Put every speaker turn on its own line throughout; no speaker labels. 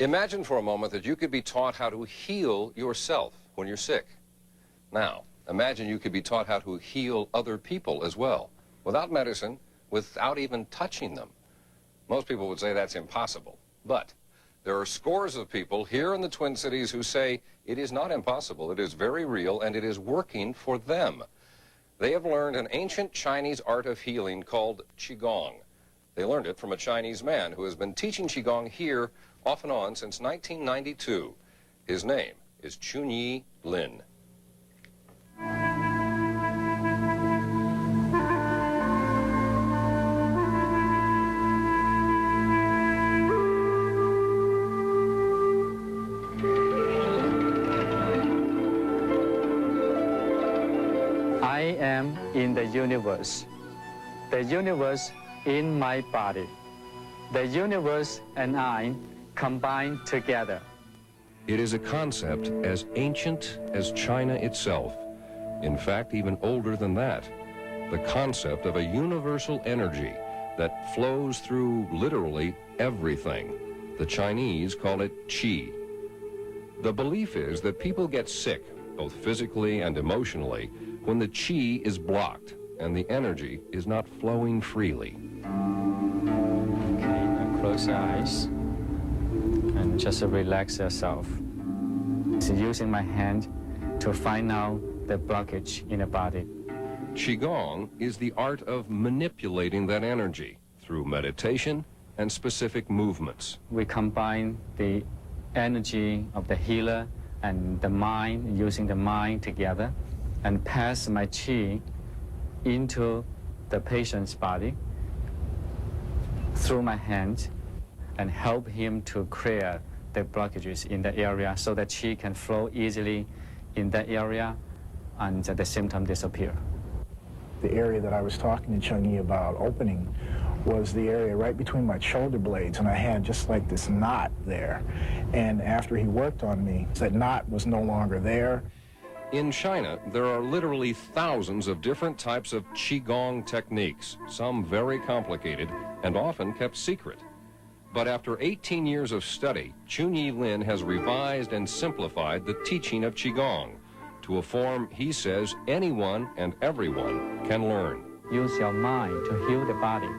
Imagine for a moment that you could be taught how to heal yourself when you're sick. Now, imagine you could be taught how to heal other people as well, without medicine, without even touching them. Most people would say that's impossible, but there are scores of people here in the Twin Cities who say it is not impossible, it is very real, and it is working for them. They have learned an ancient Chinese art of healing called Qigong. They learned it from a Chinese man who has been teaching Qigong here off and on since 1992. His name is Chunyi Lin.
I am in the universe in my body. The universe and I combine together.
It is a concept as ancient as China itself. In fact, even older than that. The concept of a universal energy that flows through literally everything. The Chinese call it Qi. The belief is that people get sick, both physically and emotionally, when the Qi is blocked and the energy is not flowing freely.
Okay, now close your eyes and just relax yourself. So using my hand to find out the blockage in the body.
Qigong is the art of manipulating that energy through meditation and specific movements.
We combine the energy of the healer and the mind, using the mind together, and pass my qi into the patient's body through my hand and help him to clear the blockages in the area so that qi can flow easily in that area and the symptom disappear.
The area that I was talking to Chunyi about opening was the area right between my shoulder blades, and I had just like this knot there. And after he worked on me, that knot was no longer there.
In China, there are literally thousands of different types of Qigong techniques, some very complicated and often kept secret. But after 18 years of study, Chunyi Lin has revised and simplified the teaching of Qigong to a form he says anyone and everyone can learn.
Use your mind to heal the body.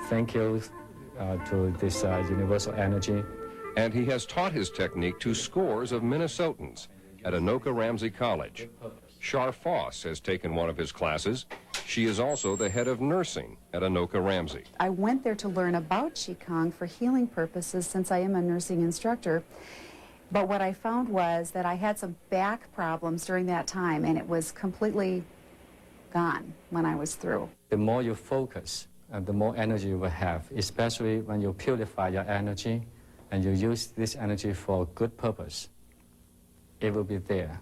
Thank you to this universal energy.
And he has taught his technique to scores of Minnesotans at ANOKA-RAMSEY College. Char Foss has taken one of his classes. She is also the head of nursing at ANOKA-RAMSEY.
I went there to learn about Qigong for healing purposes since I am a nursing instructor. But what I found was that I had some back problems during that time, and it was completely gone when I was through.
The more you focus, the more energy you will have, especially when you purify your energy and you use this energy for a good purpose. It will be there.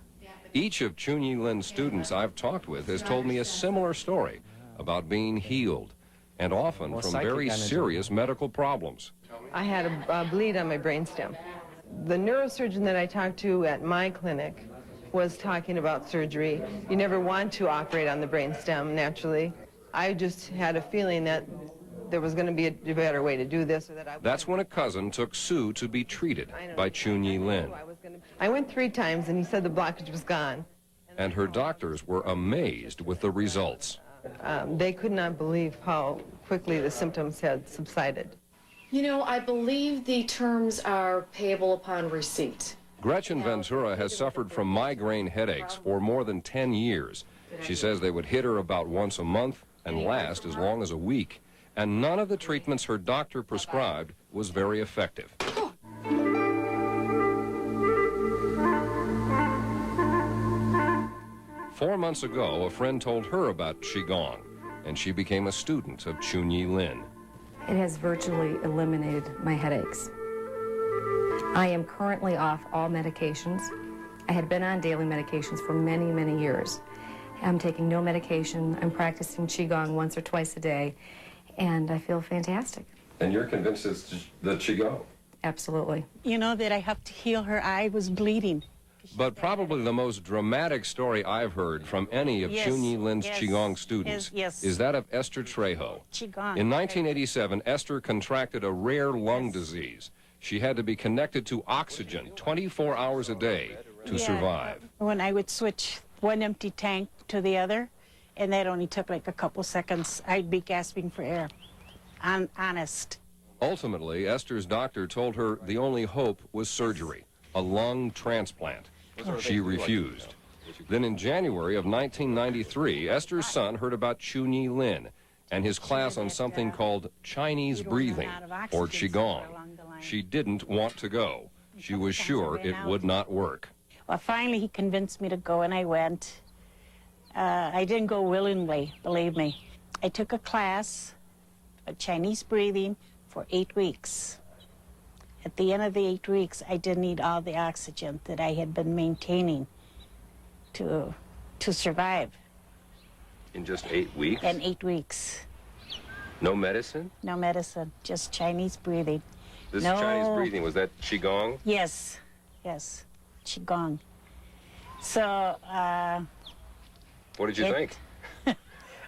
Each of Chunyi Lin's students I've talked with has told me a similar story about being healed, and often from very serious medical problems.
I had a bleed on my brainstem. The neurosurgeon that I talked to at my clinic was talking about surgery. You never want to operate on the brainstem naturally. I just had a feeling that there was going to be a better way to do this. Or that
That's when a cousin took Sue to be treated by Chunyi Lin.
I went 3 times and he said the blockage was gone.
And her doctors were amazed with the results.
They could not believe how quickly the symptoms had subsided.
You know, I believe the terms are payable upon receipt.
Gretchen Ventura has suffered from migraine headaches for more than 10 years. She says they would hit her about once a month and last as long as a week. And none of the treatments her doctor prescribed was very effective. 4 months ago, a friend told her about Qigong, and she became a student of Chunyi Lin.
It has virtually eliminated my headaches. I am currently off all medications. I had been on daily medications for many, many years. I'm taking no medication. I'm practicing Qigong once or twice a day, and I feel fantastic.
And you're convinced it's the Qigong?
Absolutely.
You know that I have to heal her eye was bleeding.
But probably the most dramatic story I've heard from any of Chunyi Lin's Qigong students is that of Esther Trejo.
Qigong.
In 1987, Esther contracted a rare lung disease. She had to be connected to oxygen 24 hours a day to survive.
When I would switch one empty tank to the other, and that only took like a couple seconds, I'd be gasping for air. I'm honest.
Ultimately, Esther's doctor told her the only hope was surgery, a lung transplant. She refused. Then in January of 1993, Esther's son heard about Chunyi Lin and his class on something called Chinese breathing, or Qigong. She didn't want to go. She was sure it would not work.
Well, finally he convinced me to go, and I went. I didn't go willingly, believe me. I took a class of Chinese breathing for 8 weeks. At the end of the 8 weeks, I didn't need all the oxygen that I had been maintaining to survive.
In just 8 weeks?
In 8 weeks.
No medicine?
No medicine, just Chinese breathing.
This Chinese breathing, was that Qigong?
Yes, yes, Qigong. So,
what did you think?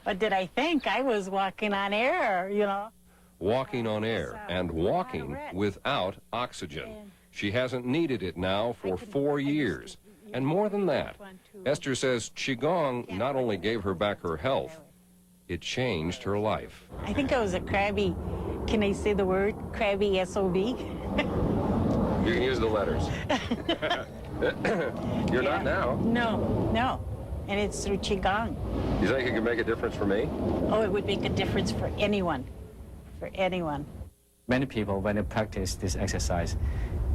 What did I think? I was walking on air, you know.
Walking on air and walking without oxygen. She hasn't needed it now for 4 years. And more than that, Esther says Qigong not only gave her back her health, it changed her life.
I think I was a crabby, can I say the word? Crabby SOB.
You can use the letters. You're not now.
No, no. And it's through Qigong.
You think it could make a difference for me?
Oh, it would make a difference for anyone. For anyone.
Many people, when they practice this exercise,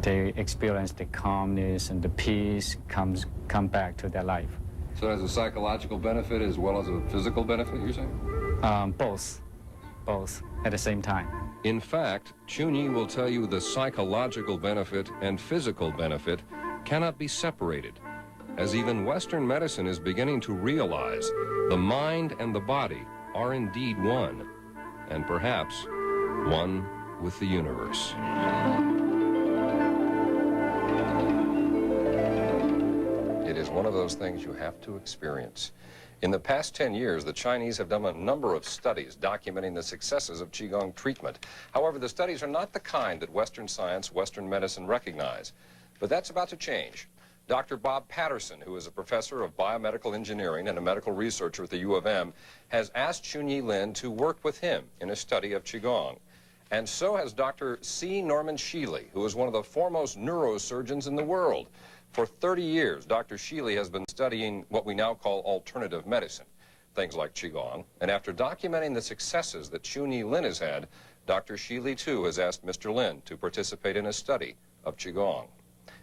they experience the calmness and the peace come back to their life.
So it has a psychological benefit as well as a physical benefit, you're saying?
Both at the same time.
In fact, Chunyi will tell you the psychological benefit and physical benefit cannot be separated, as even Western medicine is beginning to realize the mind and the body are indeed one, and perhaps one with the universe. It is one of those things you have to experience. In the past 10 years, the Chinese have done a number of studies documenting the successes of Qigong treatment. However, the studies are not the kind that Western science, Western medicine recognize. But that's about to change. Dr. Bob Patterson, who is a professor of biomedical engineering and a medical researcher at the U of M, has asked Chunyi Lin to work with him in a study of Qigong. And so has Dr. C. Norman Sheely, who is one of the foremost neurosurgeons in the world. For 30 years, Dr. Sheely has been studying what we now call alternative medicine, things like Qigong. And after documenting the successes that Chunyi Lin has had, Dr. Sheely, too, has asked Mr. Lin to participate in a study of Qigong.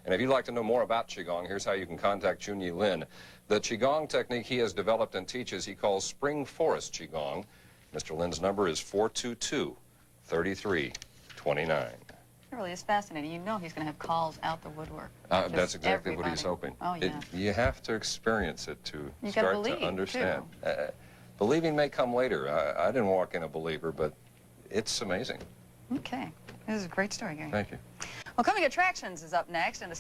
And if you'd like to know more about Qigong, here's how you can contact Chunyi Lin. The Qigong technique he has developed and teaches, he calls Spring Forest Qigong. Mr. Lin's number is 422-3329.
It really is fascinating. You know he's going to have calls out the woodwork.
That's exactly what he's hoping.
Oh, yeah.
You have to experience it to
you
start to understand. Believing may come later. I didn't walk in a believer, but it's amazing.
Okay. This is a great story, Gary.
Thank you.
Well, Coming Attractions is up next, and